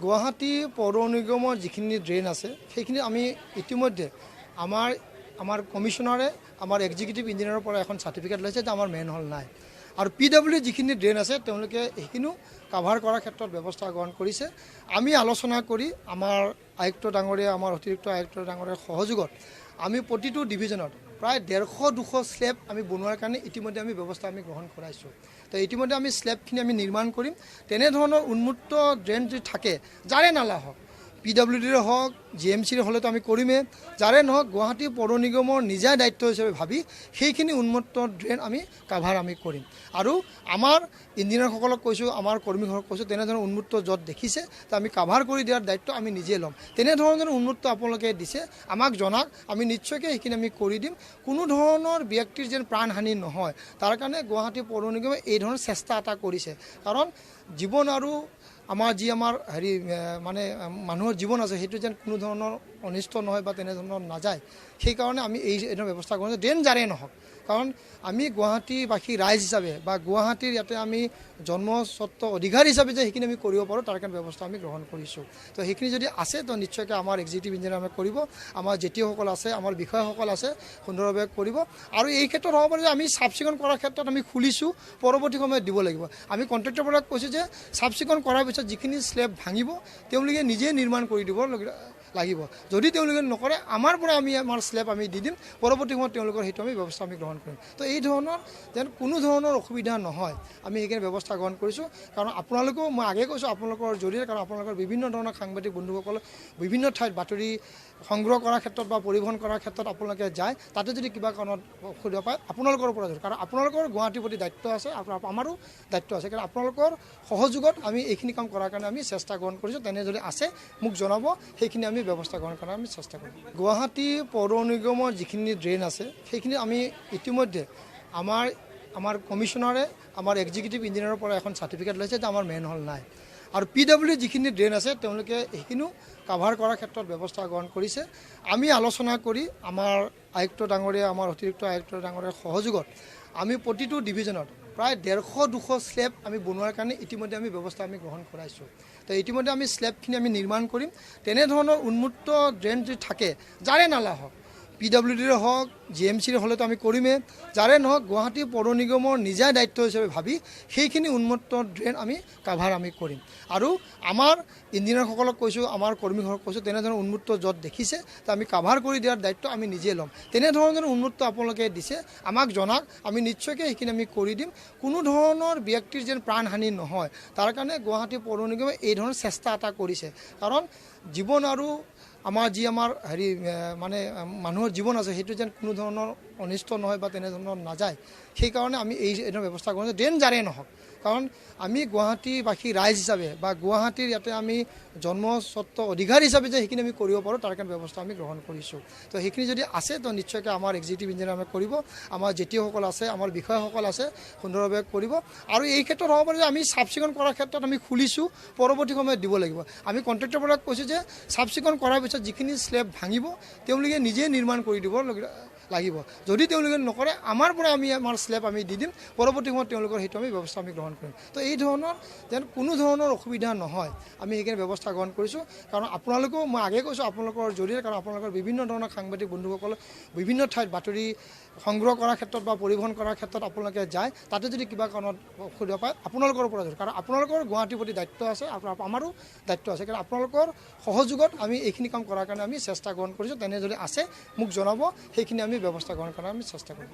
গুৱাহাটী পৌৰ নিগমৰ যিখিনি ড্ৰেইন আছে সেইখিনি আমি ইতিমধ্যে আমাৰ কমিশনাৰে আমাৰ এক্সিকিউটিভ ইঞ্জিনিয়াৰৰ পৰা এখন সাৰ্টিফিকেট লৈছে যে আমাৰ মেন হল নাই আৰু পিডব্লিউ যিখিনি ড্ৰেইন আছে তেওঁলোকে সেইখিনিও কাভাৰ কৰাৰ ক্ষেত্ৰত ব্যৱস্থা গ্ৰহণ কৰিছে। আমি আলোচনা কৰি আমাৰ আয়ুক্ত ডাঙৰীয়া আমাৰ অতিৰিক্ত আয়ুক্ত ডাঙৰীয়াৰ সহযোগত আমি প্ৰতিটো ডিভিজনত প্ৰায় 150-200 স্লেব আমি বনোৱাৰ কাৰণে ইতিমধ্যে আমি ব্যৱস্থা আমি গ্ৰহণ কৰাইছোঁ। তো ইতিমধ্যে আমি স্লেবখিনি আমি নিৰ্মাণ কৰিম। তেনেধৰণৰ উন্মুক্ত ড্ৰেইন যদি থাকে যাৰে নালা হওক পিডব্লিউডিৰ হওক জিএমচিৰ হ'লেতো আমি কৰিমেই, যাৰে নহওক গুৱাহাটী পৌৰ নিগমৰ নিজা দায়িত্ব হিচাপে ভাবি সেইখিনি উন্মুক্ত ড্ৰেইন আমি কাভাৰ আমি কৰিম। আৰু আমাৰ ইঞ্জিনিয়াৰসকলক কৈছোঁ, আমাৰ কৰ্মীসকলক কৈছোঁ, তেনেধৰণৰ উন্মুক্ত য'ত দেখিছে তো আমি কাভাৰ কৰি দিয়াৰ দায়িত্ব আমি নিজে ল'ম। তেনেধৰণৰ উন্মুক্ত আপোনালোকে দিছে আমাক জনাক, আমি নিশ্চয়কৈ সেইখিনি আমি কৰি দিম। কোনো ধৰণৰ ব্যক্তিৰ যেন প্ৰাণহানি নহয় তাৰ কাৰণে গুৱাহাটী পৌৰ নিগমে এই ধৰণৰ চেষ্টা এটা কৰিছে। কাৰণ জীৱন আৰু আমাৰ মানে মানুহৰ জীৱন আছে সেইটো যেন কোনো ধৰণৰ অনিষ্ট নহয় বা তেনেধৰণৰ নাযায়, সেইকাৰণে আমি এই ধৰণৰ ব্যৱস্থা কৰিছোঁ। ড্ৰেইন যাৰে নহওক, কাৰণ আমি গুৱাহাটীবাসী ৰাইজ হিচাপে বা গুৱাহাটীৰ ইয়াতে আমি জন্মস্বত্ব অধিকাৰ হিচাপে যে সেইখিনি আমি কৰিব পাৰোঁ তাৰ কাৰণে ব্যৱস্থা আমি গ্ৰহণ কৰিছোঁ। তো সেইখিনি যদি আছে তো নিশ্চয়কৈ আমাৰ এক্সিকিউটিভ ইঞ্জিনিয়াৰে কৰিব, আমাৰ জেটিঅ'সকল আছে, আমাৰ বিষয়াসকল আছে, সুন্দৰভাৱে কৰিব। আৰু এই ক্ষেত্ৰত হ'ব পাৰে যে আমি চাফ চিকুণ কৰাৰ ক্ষেত্ৰত আমি খুলিছোঁ, পৰৱৰ্তী সময়ত দিব লাগিব। আমি কণ্ট্ৰেক্টৰবিলাক কৈছোঁ যে চাফ চিকুণ কৰাৰ পিছত যিখিনি স্লেব ভাঙিব তেওঁলোকে নিজে নিৰ্মাণ কৰি দিব লাগিব। যদি তেওঁলোকে নকৰে আমাৰ পৰা আমাৰ স্লেব আমি দি দিম, পৰৱৰ্তী সময়ত তেওঁলোকৰ সেইটো আমি ব্যৱস্থা আমি গ্ৰহণ কৰিম। তো এই ধৰণৰ যেন কোনো ধৰণৰ অসুবিধা নহয় আমি সেইখিনি ব্যৱস্থা গ্ৰহণ কৰিছোঁ। কাৰণ আপোনালোকেও মই আগে কৈছোঁ আপোনালোকৰ জৰিয়তে, কাৰণ আপোনালোকৰ বিভিন্ন ধৰণৰ সাংবাদিক বন্ধুসকলে বিভিন্ন ঠাইত বাতৰি সংগ্ৰহ কৰাৰ ক্ষেত্ৰত বা পৰিবহণ কৰাৰ ক্ষেত্ৰত আপোনালোকে যায়, তাতে যদি কিবা কাৰণত অসুবিধা পায় আপোনালোকৰ পৰা জড়িত, কাৰণ আপোনালোকৰ গুৱাহাটীৰ প্ৰতি দায়িত্ব আছে, আমাৰো দায়িত্ব আছে। কাৰণ আপোনালোকৰ সহযোগত আমি এইখিনি কাম কৰাৰ কাৰণে আমি চেষ্টা গ্ৰহণ কৰিছোঁ। তেনে যদি আছে মোক জনাব, সেইখিনি আমি ব্যৱস্থা গ্ৰহণ কৰাৰ আমি চেষ্টা কৰিম। গুৱাহাটী পৌৰ নিগমৰ যিখিনি ড্ৰেইন আছে সেইখিনি আমি ইতিমধ্যে আমাৰ কমিশনাৰে আমাৰ এক্সিকিউটিভ ইঞ্জিনিয়াৰৰ পৰা এখন সাৰ্টিফিকেট লৈছে যে আমাৰ মেন হল নাই আৰু পিডব্লিউ যিখিনি ড্ৰেইন আছে তেওঁলোকে সেইখিনিও কাভাৰ কৰাৰ ক্ষেত্ৰত ব্যৱস্থা গ্ৰহণ কৰিছে। আমি আলোচনা কৰি আমাৰ আয়ুক্ত ডাঙৰীয়া আমাৰ অতিৰিক্ত আয়ুক্ত ডাঙৰীয়াৰ সহযোগত আমি প্ৰতিটো ডিভিজনত প্ৰায় 150-200 স্লেব আমি বনোৱাৰ কাৰণে ইতিমধ্যে আমি ব্যৱস্থা আমি গ্ৰহণ কৰাইছোঁ। তো ইতিমধ্যে আমি স্লেবখিনি আমি নিৰ্মাণ কৰিম। তেনেধৰণৰ উন্মুক্ত ড্ৰেইন যদি থাকে যাৰে নালা হওক পিডব্লিউডিৰ হওক জিএমচিৰ হ'লেতো আমি কৰিমেই, যাৰে নহওক গুৱাহাটী পৌৰ নিগমৰ নিজা দায়িত্ব হিচাপে ভাবি সেইখিনি উন্মুক্ত ড্ৰেইন আমি কাভাৰ আমি কৰিম। আৰু আমাৰ ইঞ্জিনিয়াৰসকলক কৈছোঁ, আমাৰ কৰ্মীসকলক কৈছোঁ, তেনেধৰণৰ উন্মুক্ত য'ত দেখিছে তো আমি কাভাৰ কৰি দিয়াৰ দায়িত্ব আমি নিজে ল'ম। তেনেধৰণৰ উন্মুক্ত আপোনালোকে দিছে আমাক জনাক, আমি নিশ্চয়কৈ সেইখিনি আমি কৰি দিম। কোনো ধৰণৰ ব্যক্তিৰ যেন প্ৰাণহানি নহয় তাৰ কাৰণে গুৱাহাটী পৌৰ নিগমে এই ধৰণৰ চেষ্টা এটা কৰিছে। কাৰণ জীৱন আৰু আমাৰ মানে মানুহৰ জীৱন আছে সেইটো যেন কোনো ধৰণৰ অনিষ্ট নহয় বা তেনেধৰণৰ নাযায়, সেইকাৰণে আমি এই ধৰণৰ ব্যৱস্থা কৰিছোঁ। ড্ৰেইন যাৰে নহওক, কাৰণ আমি গুৱাহাটীবাসী ৰাইজ হিচাপে বা গুৱাহাটীৰ ইয়াতে আমি জন্মস্বত্ব অধিকাৰ হিচাপে যে সেইখিনি আমি কৰিব পাৰোঁ তাৰ কাৰণে ব্যৱস্থা আমি গ্ৰহণ কৰিছোঁ। তো সেইখিনি যদি আছে তো নিশ্চয়কৈ আমাৰ এক্সিকিউটিভ ইঞ্জিনিয়াৰে কৰিব, আমাৰ জেটিঅ'সকল আছে, আমাৰ বিষয়াসকল আছে, সুন্দৰভাৱে কৰিব। আৰু এই ক্ষেত্ৰত হ'ব পাৰে যে আমি চাফ চিকুণ কৰাৰ ক্ষেত্ৰত আমি খুলিছোঁ, পৰৱৰ্তী সময়ত দিব লাগিব। আমি কণ্ট্ৰেক্টৰবিলাক কৈছোঁ যে চাফ চিকুণ কৰাৰ পিছত যিখিনি স্লেব ভাঙিব তেওঁলোকে নিজে নিৰ্মাণ কৰি দিব লাগিব। যদি তেওঁলোকে নকৰে আমাৰ পৰা আমাৰ স্লেব আমি দি দিম, পৰৱৰ্তী সময়ত তেওঁলোকৰ সেইটো আমি ব্যৱস্থা আমি গ্ৰহণ কৰিম। তো এই ধৰণৰ যেন কোনো ধৰণৰ অসুবিধা নহয় আমি সেইখিনি ব্যৱস্থা গ্ৰহণ কৰিছোঁ। কাৰণ আপোনালোকেও মই আগে কৈছোঁ আপোনালোকৰ জৰিয়তে, কাৰণ আপোনালোকৰ বিভিন্ন ধৰণৰ সাংবাদিক বন্ধুসকলে বিভিন্ন ঠাইত বাতৰি সংগ্ৰহ কৰাৰ ক্ষেত্ৰত বা পৰিবহণ কৰাৰ ক্ষেত্ৰত আপোনালোকে যায়, তাতে যদি কিবা কাৰণত অসুবিধা পায় আপোনালোকৰ পৰা জড়িত, কাৰণ আপোনালোকৰ গুৱাহাটীৰ প্ৰতি দায়িত্ব আছে, আমাৰো দায়িত্ব আছে। কাৰণ আপোনালোকৰ সহযোগত আমি এইখিনি কাম কৰাৰ কাৰণে আমি চেষ্টা গ্ৰহণ কৰিছোঁ। তেনে যদি আছে মোক জনাব, সেইখিনি আমি ব্যৱস্থা গ্ৰহণ কৰাৰ আমি চেষ্টা কৰিম।